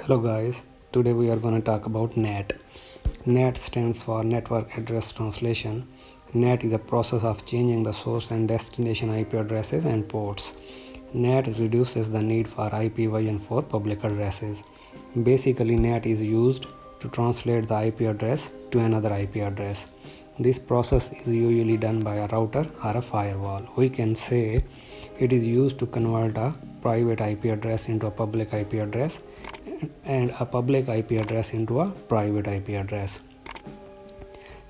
Hello guys, today we are going to talk about NAT. NAT stands for Network Address Translation. NAT is a process of changing the source and destination IP addresses and ports. NAT reduces the need for IP version for public addresses. Basically, NAT is used to translate the IP address to another IP address. This process is usually done by a router or a firewall. We can say it is used to convert a private IP address into a public IP address and a public IP address into a private IP address.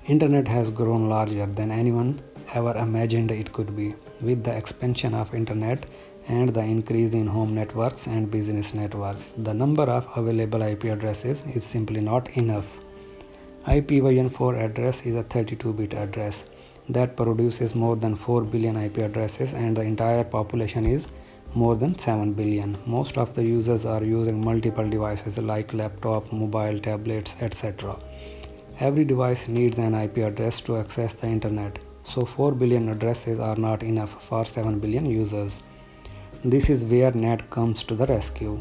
Internet has grown larger than anyone ever imagined it could be. With the expansion of internet and the increase in home networks and business networks, the number of available IP addresses is simply not enough. IPv4 address is a 32-bit address that produces more than 4 billion IP addresses, and the entire population is more than 7 billion. Most of the users are using multiple devices like laptop, mobile, tablets, etc. Every device needs an IP address to access the internet, so 4 billion addresses are not enough for 7 billion users. This is where NAT comes to the rescue.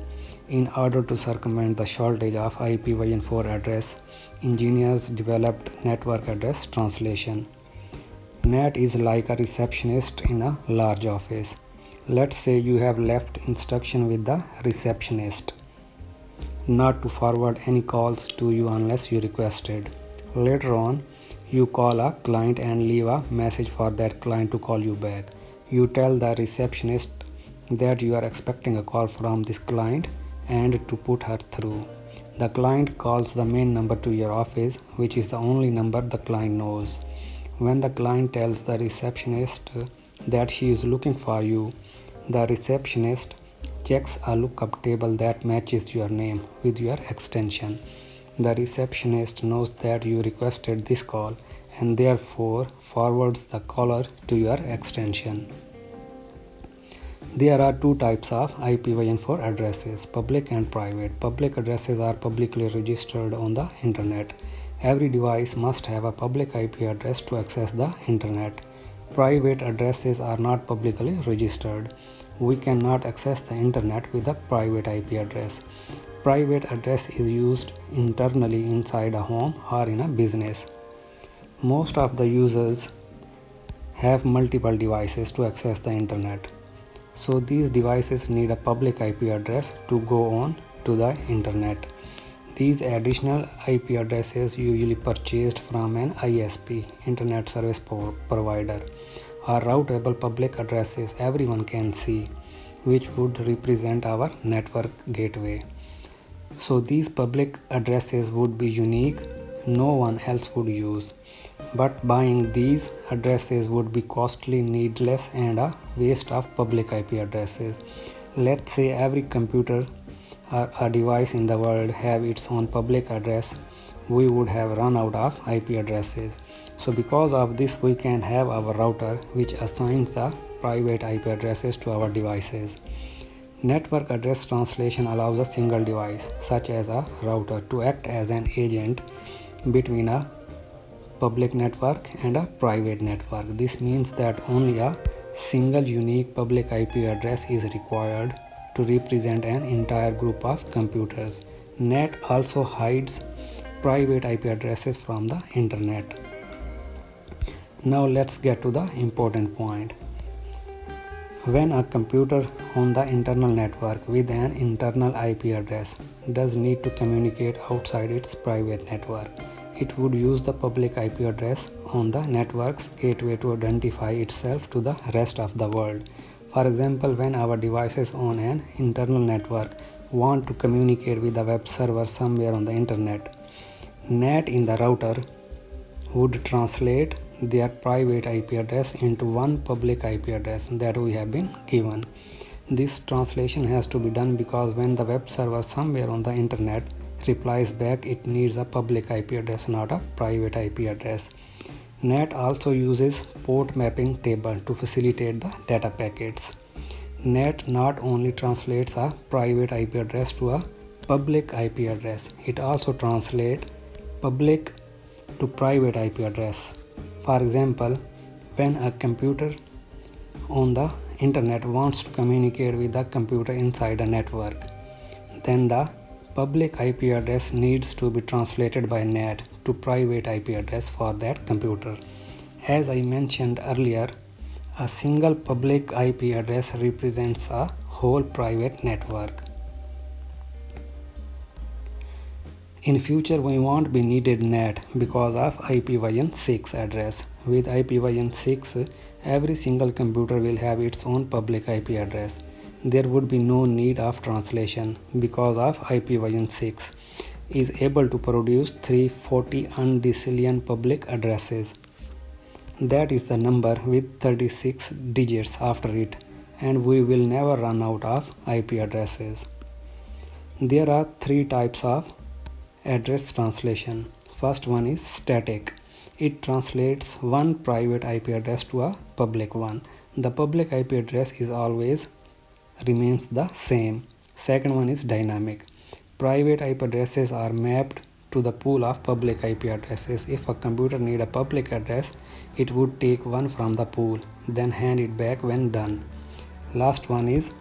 In order to circumvent the shortage of IPv4 address, engineers developed network address translation. NAT is like a receptionist in a large office. Let's say you have left instruction with the receptionist not to forward any calls to you unless you requested. Later on, you call a client and leave a message for that client to call you back. You tell the receptionist that you are expecting a call from this client and to put her through. The client calls the main number to your office, which is the only number the client knows. When the client tells the receptionist that she is looking for you, the receptionist checks a lookup table that matches your name with your extension. The receptionist knows that you requested this call and therefore forwards the caller to your extension. There are two types of IPv4 addresses, public and private. Public addresses are publicly registered on the internet. Every device must have a public IP address to access the internet. Private addresses are not publicly registered. We cannot access the internet with a private IP address. Private address is used internally inside a home or in a business. Most of the users have multiple devices to access the internet. So these devices need a public IP address to go on to the internet. These additional IP addresses usually purchased from an ISP, Internet Service Provider, are routable public addresses everyone can see, which would represent our network gateway. So these public addresses would be unique, no one else would use. But buying these addresses would be costly, needless, and a waste of public IP addresses. Let's say every computer or a device in the world have its own public address, we would have run out of IP addresses. So because of this, we can have our router which assigns the private IP addresses to our devices. Network address translation allows a single device, such as a router, to act as an agent between a public network and a private network. This means that only a single unique public IP address is required to represent an entire group of computers. NAT also hides private IP addresses from the internet. Now let's get to the important point. When a computer on the internal network with an internal IP address does need to communicate outside its private network, it would use the public IP address on the network's gateway to identify itself to the rest of the world. For example, when our devices on an internal network want to communicate with a web server somewhere on the internet, NAT in the router would translate their private IP address into one public IP address that we have been given. This translation has to be done because when the web server somewhere on the internet replies back, it needs a public IP address, not a private IP address. NAT also uses port mapping table to facilitate the data packets. NAT not only translates a private IP address to a public IP address, it also translates public to private IP address. For example, when a computer on the internet wants to communicate with a computer inside a network, then the public IP address needs to be translated by NAT to private IP address for that computer. As I mentioned earlier, a single public IP address represents a whole private network. In future, we won't be needed NAT because of IP version 6 address. With IP version 6, every single computer will have its own public IP address. There would be no need of translation because of IP version 6 is able to produce 340 undecillion public addresses. That is the number with 36 digits after it, and we will never run out of IP addresses. There are three types of address translation. First one is static. It translates one private IP address to a public one. The public IP address is always remains the same. Second one is dynamic. Private IP addresses are mapped to the pool of public IP addresses. If a computer need a public address, it would take one from the pool, then hand it back when done. Last one is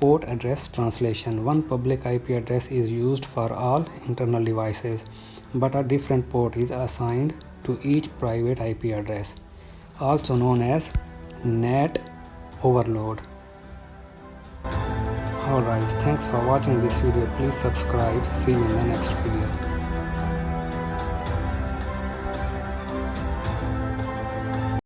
port address translation. One public IP address is used for all internal devices, but a different port is assigned to each private IP address, also known as NAT overload. Alright, thanks for watching this video. Please subscribe. See you in the next video.